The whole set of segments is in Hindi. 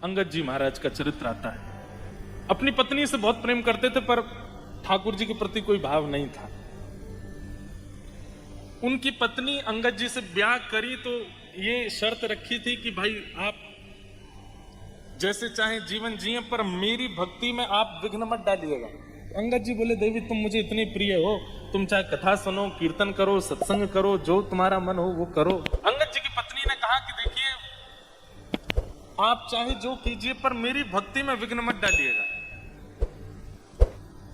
अंगद जी महाराज का चरित्र आता है। अपनी पत्नी से बहुत प्रेम करते थे, पर ठाकुर जी के प्रति कोई भाव नहीं था। उनकी पत्नी अंगद जी से ब्याह करी तो ये शर्त रखी थी कि भाई आप जैसे चाहे जीवन जिए, पर मेरी भक्ति में आप विघ्न मत डालिएगा। अंगद जी बोले, देवी तुम मुझे इतनी प्रिय हो, तुम चाहे कथा सुनो, कीर्तन करो, सत्संग करो, जो तुम्हारा मन हो वो करो। अंगद जी की पत्नी ने कहा कि देखिए आप चाहे जो कीजिए, पर मेरी भक्ति में विघ्न मत डालिएगा।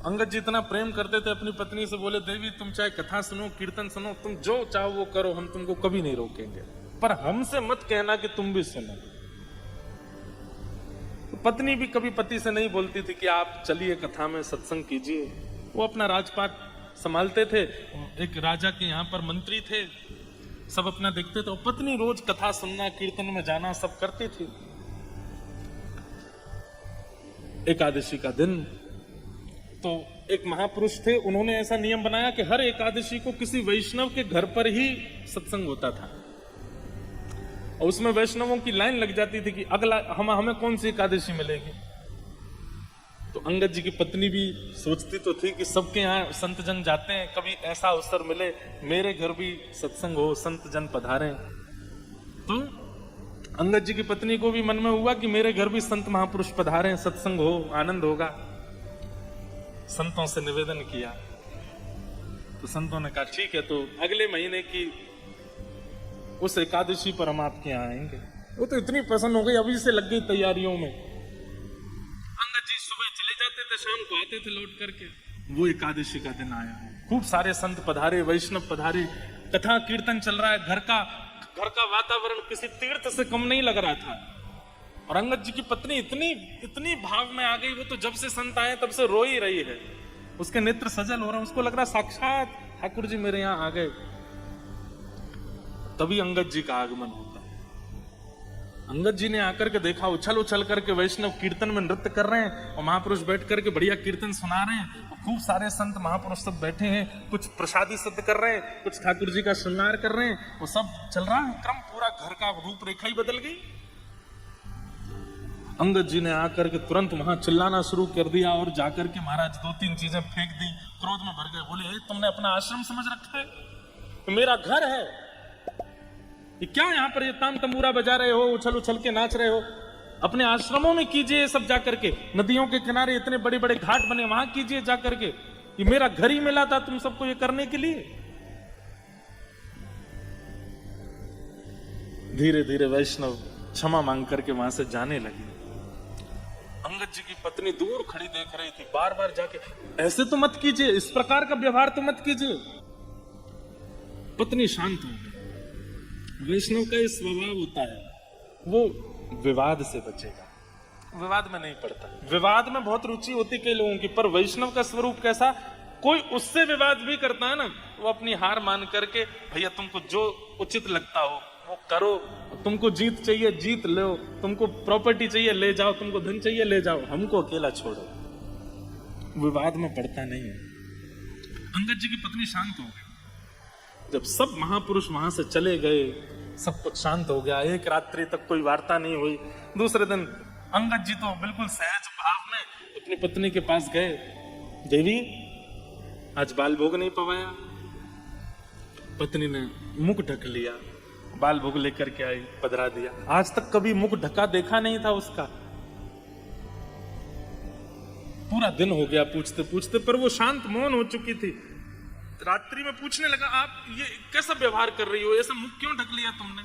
अंगद जी इतना प्रेम करते थे अपनी पत्नी से, बोले देवी तुम चाहे कथा सुनो, कीर्तन सुनो, तुम जो चाहो वो करो, हम तुमको कभी नहीं रोकेंगे, पर हमसे मत कहना कि तुम भी सुनो। तो पत्नी भी कभी पति से नहीं बोलती थी कि आप चलिए कथा में सत्संग कीजिए। वो अपना राजपाट संभालते थे। एक राजा के यहाँ पर मंत्री थे, सब अपना देखते थे, और पत्नी रोज कथा सुनना, कीर्तन में जाना सब करती थी। एकादशी का दिन तो एक महापुरुष थे, उन्होंने ऐसा नियम बनाया कि हर एकादशी को किसी वैष्णव के घर पर ही सत्संग होता था, और उसमें वैष्णवों की लाइन लग जाती थी कि अगला हमें कौन सी एकादशी मिलेगी। तो अंगद जी की पत्नी भी सोचती तो थी कि सबके यहाँ संत जन जाते हैं, कभी ऐसा अवसर मिले मेरे घर भी सत्संग हो, संत जन पधारें। तो अंगद जी की पत्नी को भी मन में हुआ कि मेरे घर भी संत महापुरुष पधारें, सत्संग हो, आनंद होगा। संतों से निवेदन किया तो संतों ने कहा ठीक है, तो अगले महीने की उस एकादशी पर हम आपके यहाँ आएंगे। वो तो इतनी प्रसन्न हो गई, अभी से लग गई तैयारियों में। अंगद जी सुबह चले जाते थे, शाम को आते थे लौट करके। वो एकादशी का दिन आया, खूब सारे संत पधारे, वैष्णव पधारे, कथा कीर्तन चल रहा है। घर का वातावरण किसी तीर्थ से कम नहीं लग रहा था। और अंगद जी की पत्नी इतनी भाव में आ गई, वो तो जब से संत आए तब से रो ही रही है। उसके नेत्र सजल हो रहे हैं, उसको लग रहा साक्षात ठाकुर जी मेरे यहाँ आ गए। तभी अंगद जी का आगमन होता है। अंगद जी ने आकर के देखा, उछल उछल करके वैष्णव कीर्तन में नृत्य कर रहे हैं, और महापुरुष बैठ करके बढ़िया कीर्तन सुना रहे हैं। खूब सारे संत महापुरुष सब बैठे हैं, कुछ प्रसादी सिद्ध कर रहे हैं, कुछ ठाकुर जी का श्रृंगार कर रहे हैं। वो सब चल रहा है क्रम, पूरा घर का रूपरेखा ही बदल गई। अंगद जी ने आकर के तुरंत वहां चिल्लाना शुरू कर दिया, और जाकर के महाराज 2-3 चीजें फेंक दी, क्रोध में भर गए। बोले तुमने अपना आश्रम समझ रखा है, तो मेरा घर है, ये क्या यहाँ पर ये ताम तंबूरा बजा रहे हो, उछल उछल के नाच रहे हो? अपने आश्रमों में कीजिए ये सब जाकर के, नदियों के किनारे इतने बड़े बड़े घाट बने, वहां कीजिए जाकर के। ये मेरा घर ही मिला था तुम सबको ये करने के लिए। धीरे धीरे वैष्णव क्षमा मांग करके वहां से जाने लगे। अंगद जी की पत्नी दूर खड़ी देख रही थी, बार बार जाके, ऐसे तो मत कीजिए, इस प्रकार का व्यवहार तो मत कीजिए। पत्नी शांत हो गई। वैष्णव का ये स्वभाव होता है, वो विवाद से बचेगा, विवाद में नहीं पड़ता। विवाद में बहुत रुचि होती कई लोगों की, पर वैष्णव का स्वरूप कैसा, कोई उससे विवाद भी करता है ना, वो अपनी हार मान करके, भैया तुमको जो उचित लगता हो वो करो, तुमको जीत चाहिए जीत लो, तुमको प्रॉपर्टी चाहिए ले जाओ, तुमको धन चाहिए ले जाओ, हमको अकेला छोड़ो। विवाद में पड़ता नहीं है। अंगद जी की पत्नी शांत हो गई। जब सब महापुरुष वहां से चले गए, सब कुछ शांत हो गया, एक रात्रि तक कोई वार्ता नहीं हुई। दूसरे दिन अंगद जी तो बिल्कुल सहज भाव में अपनी पत्नी के पास गए। देवी आज बाल भोग नहीं पवाया। पत्नी ने मुख ढक लिया, बाल भोग लेकर के आई, पधरा दिया। आज तक कभी मुख ढका देखा नहीं था उसका। पूरा दिन हो गया पूछते पूछते, पर वो शांत मौन हो चुकी थी। रात्रि में पूछने लगा, आप ये कैसा व्यवहार कर रही हो, ऐसा मुख क्यों ढक लिया तुमने?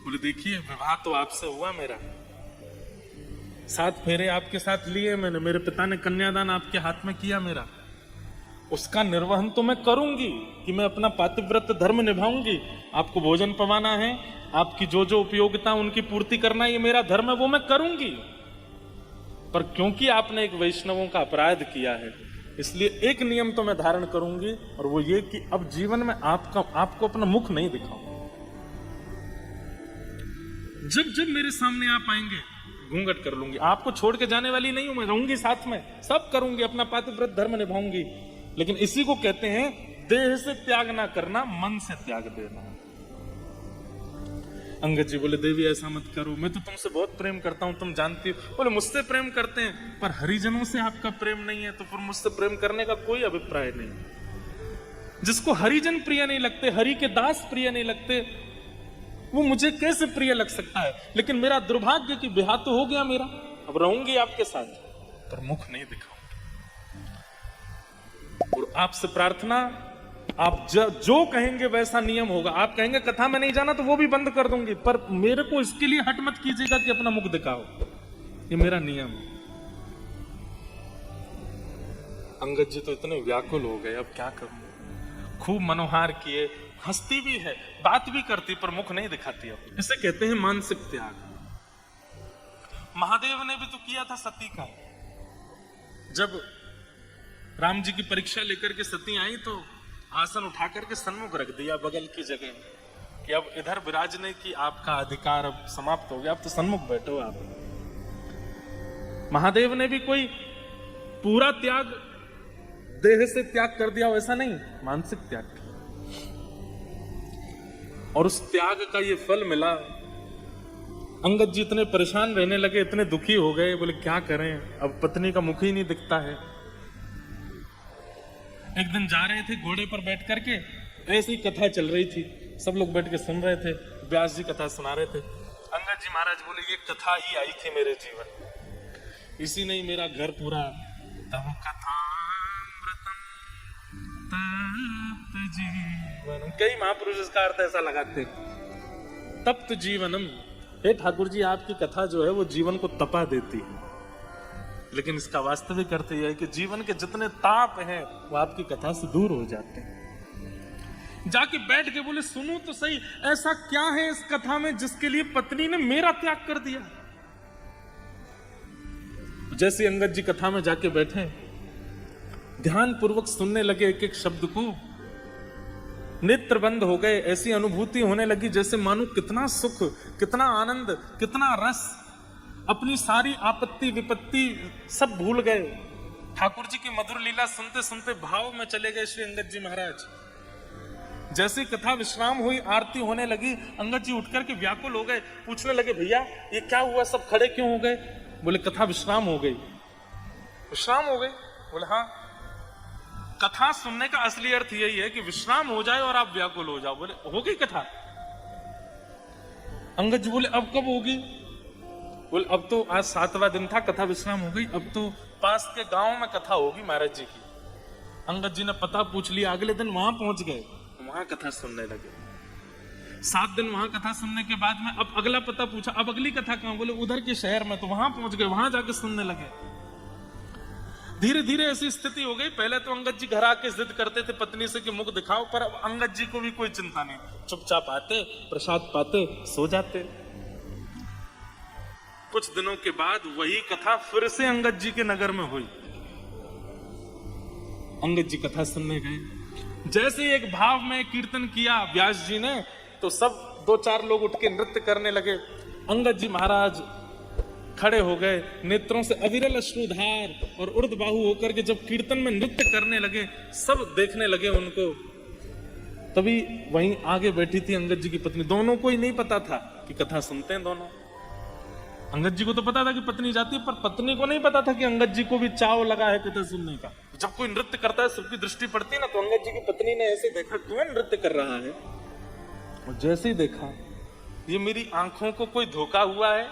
बोले देखिए विवाह तो आपसे हुआ मेरा, 7 फेरे आपके साथ लिए मैंने, मेरे पिता ने कन्यादान आपके हाथ में किया मेरा, उसका निर्वहन तो मैं करूंगी कि मैं अपना पातिव्रत धर्म निभाऊंगी। आपको भोजन पवाना है, आपकी जो जो उपयोगिता उनकी पूर्ति करना ये मेरा धर्म है, वो मैं करूंगी। पर क्योंकि आपने एक वैष्णवों का अपराध किया है, इसलिए एक नियम तो मैं धारण करूंगी, और वो ये कि अब जीवन में आपको अपना मुख नहीं दिखाऊंगा। जब जब मेरे सामने आप आएंगे घूंघट कर लूंगी, आपको छोड़ के जाने वाली नहीं हूं, मैं रहूंगी साथ में, सब करूंगी, अपना पातिव्रत धर्म निभाऊंगी। लेकिन इसी को कहते हैं देह से त्याग ना करना, मन से त्याग देना। अंगद जी बोले देवी ऐसा मत करो, मैं तो तुमसे बहुत प्रेम करता हूं, तुम जानती हो। बोले मुझसे प्रेम करते हैं पर हरिजनों से आपका प्रेम नहीं है, तो फिर मुझसे प्रेम करने का कोई अभिप्राय नहीं। जिसको हरिजन प्रिय नहीं लगते, हरि के दास प्रिय नहीं लगते, वो मुझे कैसे प्रिय लग सकता है। लेकिन मेरा दुर्भाग्य कि ब्याह तो हो गया मेरा, अब रहूंगी आपके साथ पर मुख नहीं दिखाऊंगी। और आपसे प्रार्थना, आप जो कहेंगे वैसा नियम होगा। आप कहेंगे कथा में नहीं जाना तो वो भी बंद कर दूंगी, पर मेरे को इसके लिए हट मत कीजिएगा कि अपना मुख दिखाओ, ये मेरा नियम है। अंगद जी तो इतने व्याकुल हो गए, अब क्या करूं। खूब मनोहार किए, हंसती भी है, बात भी करती, पर मुख नहीं दिखाती। अब इसे कहते हैं मानसिक त्याग। महादेव ने भी तो किया था सती का। जब राम जी की परीक्षा लेकर के सती आई तो आसन उठा करके सन्मुख रख दिया बगल की जगह, कि अब इधर विराजने की आपका अधिकार अब समाप्त हो गया, अब तो सन्मुख बैठो आप। महादेव ने भी कोई पूरा त्याग देह से त्याग कर दिया, वैसा नहीं, मानसिक त्याग किया। और उस त्याग का ये फल मिला। अंगद जी इतने परेशान रहने लगे, इतने दुखी हो गए, बोले क्या करें, अब पत्नी का मुख ही नहीं दिखता है। एक दिन जा रहे थे घोड़े पर बैठ करके, ऐसी कथा चल रही थी, सब लोग बैठ के सुन रहे थे, व्यास जी कथा सुना रहे थे। अंगद जी महाराज बोले ये कथा ही आई थी मेरे जीवन, इसी ने ही मेरा घर पूरा। तब कथामृतम तप्त जीवनम, कई महापुरुष इसका अर्थ ऐसा लगाते, तप्त जीवनम। हे ठाकुर जी, आपकी कथा जो है वो जीवन को तपा देती है, लेकिन इसका वास्तविक अर्थ यह है कि जीवन के जितने ताप हैं वो आपकी कथा से दूर हो जाते हैं। जाके बैठ के बोले सुनो तो सही, ऐसा क्या है इस कथा में जिसके लिए पत्नी ने मेरा त्याग कर दिया। जैसे अंगद जी कथा में जाके बैठे, ध्यान पूर्वक सुनने लगे एक एक शब्द को, नेत्र बंद हो गए, ऐसी अनुभूति होने लगी जैसे मानो कितना सुख, कितना आनंद, कितना रस, अपनी सारी आपत्ति विपत्ति सब भूल गए। ठाकुर जी की मधुर लीला सुनते सुनते भाव में चले गए श्री अंगद जी महाराज। जैसे कथा विश्राम हुई, आरती होने लगी, अंगद जी उठ करके व्याकुल हो गए, पूछने लगे भैया ये क्या हुआ, सब खड़े क्यों हो गए। बोले कथा विश्राम हो गई। विश्राम हो गई? बोले हाँ। कथा सुनने का असली अर्थ यही है कि विश्राम हो जाए और आप व्याकुल हो जाओ। बोले हो गई कथा? अंगद जी बोले अब कब होगी? बोले अब तो आज 7वां दिन था, कथा विश्राम हो गई, अब तो पास के गांव में कथा होगी महाराज जी की। अंगद जी ने पता पूछ लिया, अगले दिन वहां पहुंच गए, वहां कथा सुनने लगे। 7 दिन वहां कथा सुनने के बाद में अब अगला पता पूछा, अब अगली कथा कहां? बोले उधर के शहर में, तो वहां पहुंच गए, वहां जाके सुनने लगे। धीरे धीरे ऐसी स्थिति हो गई। पहले तो अंगद जी घर आके जिद करते थे पत्नी से कि मुख दिखाओ, पर अब अंगद जी को भी कोई चिंता नहीं, चुपचाप आते, प्रसाद पाते, सो जाते। कुछ दिनों के बाद वही कथा फिर से अंगद जी के नगर में हुई। अंगद जी कथा सुनने गए, जैसे ही एक भाव में कीर्तन किया व्यास जी ने, तो सब 2-4 लोग उठ के नृत्य करने लगे। अंगद जी महाराज खड़े हो गए, नेत्रों से अविरल अश्रुधार और ऊर्ध्वबाहु होकर के जब कीर्तन में नृत्य करने लगे, सब देखने लगे उनको। तभी वहीं आगे बैठी थी अंगद जी की पत्नी। दोनों को ही नहीं पता था कि कथा सुनते हैं दोनों। अंगद जी को तो पता था कि पत्नी जाती है, पर पत्नी को नहीं पता था कि अंगद जी को भी चाव लगा है कथा सुनने का। जब कोई नृत्य करता है, सबकी दृष्टि पड़ती है ना, तो अंगद जी की पत्नी ने ऐसे देखा, क्यों नृत्य कर रहा है? और जैसे ही देखा, ये मेरी आंखों को कोई धोखा हुआ है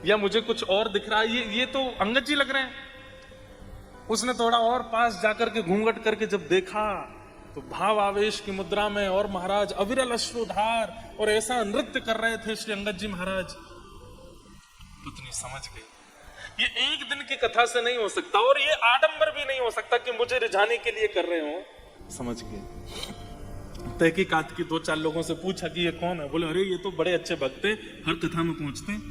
या मुझे कुछ और दिख रहा है, ये तो अंगद जी लग रहे हैं। उसने थोड़ा और पास जाकर के घूंघट करके जब देखा, तो भाव आवेश की मुद्रा में और महाराज अविरल अश्रुधार और ऐसा नृत्य कर रहे थे श्री अंगद जी महाराज। पत्नी समझ गई, ये एक दिन की कथा से नहीं हो सकता, और ये आडंबर भी नहीं हो सकता कि मुझे रिझाने के लिए कर रहे हो। समझ गए। तहकीकात की 2-4 लोगों से पूछा कि ये कौन है? बोले अरे ये तो बड़े अच्छे भक्त हैं, हर कथा में पहुंचते हैं।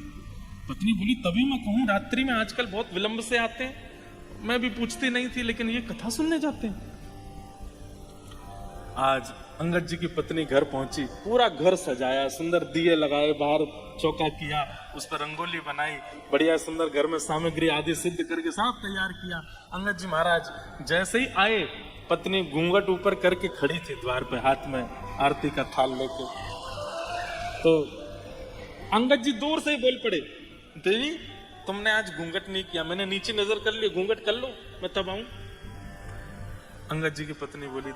पत्नी बोली तभी मैं कहूं, रात्रि में आजकल बहुत विलंब से आते हैं, मैं भी पूछती नहीं थी, लेकिन ये कथा सुनने जाते हैं। आज अंगद जी की पत्नी घर पहुंची, पूरा घर सजाया, सुंदर दिए लगाए, बाहर चौका किया, उस पर रंगोली बनाई, बढ़िया सुंदर घर में सामग्री आदि सिद्ध करके सब तैयार किया। अंगद जी महाराज जैसे ही आए, पत्नी घूंघट ऊपर करके खड़ी थी द्वार पे, हाथ में आरती का थाल लेके। तो अंगद जी दूर से ही बोल पड़े, देवी तुमने आज घूंघट नहीं किया, मैंने नीचे नजर कर लिया, घूंघट कर लो मैं तब आऊं। अंगद जी की पत्नी बोली,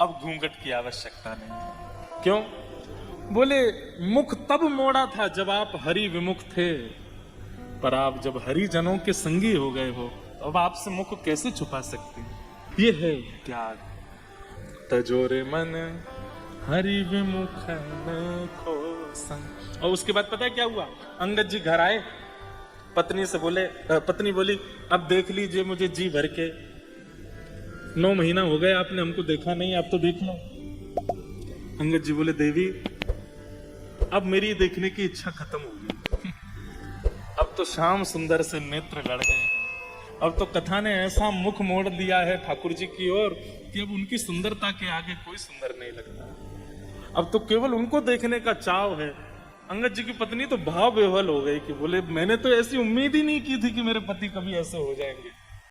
अब घूंघट की आवश्यकता नहीं। क्यों? बोले, मुख तब मोड़ा था जब आप हरि विमुख थे, पर आप जब हरिजनों के संगी हो गए हो, अब आपसे मुख कैसे छुपा सकते हैं? ये है त्याग। तजोरे मन हरि विमुख खो संग। और उसके बाद पता है क्या हुआ? अंगद जी घर आए, पत्नी से बोले, पत्नी बोली, अब देख लीजिए मुझे जी भर के, 9 महीना हो गए आपने हमको देखा नहीं, आप तो देख लो। अंगद जी बोले, देवी अब मेरी देखने की इच्छा खत्म हो गई। अब तो श्याम सुंदर से नेत्र लड़ गए हैं। अब तो कथा ने ऐसा मुख मोड़ दिया है ठाकुर जी की ओर कि अब उनकी सुंदरता के आगे कोई सुंदर नहीं लगता। अब तो केवल उनको देखने का चाव है। अंगद जी की पत्नी तो भाव विह्वल हो गई कि बोले, मैंने तो ऐसी उम्मीद ही नहीं की थी कि मेरे पति कभी ऐसे हो जाएंगे।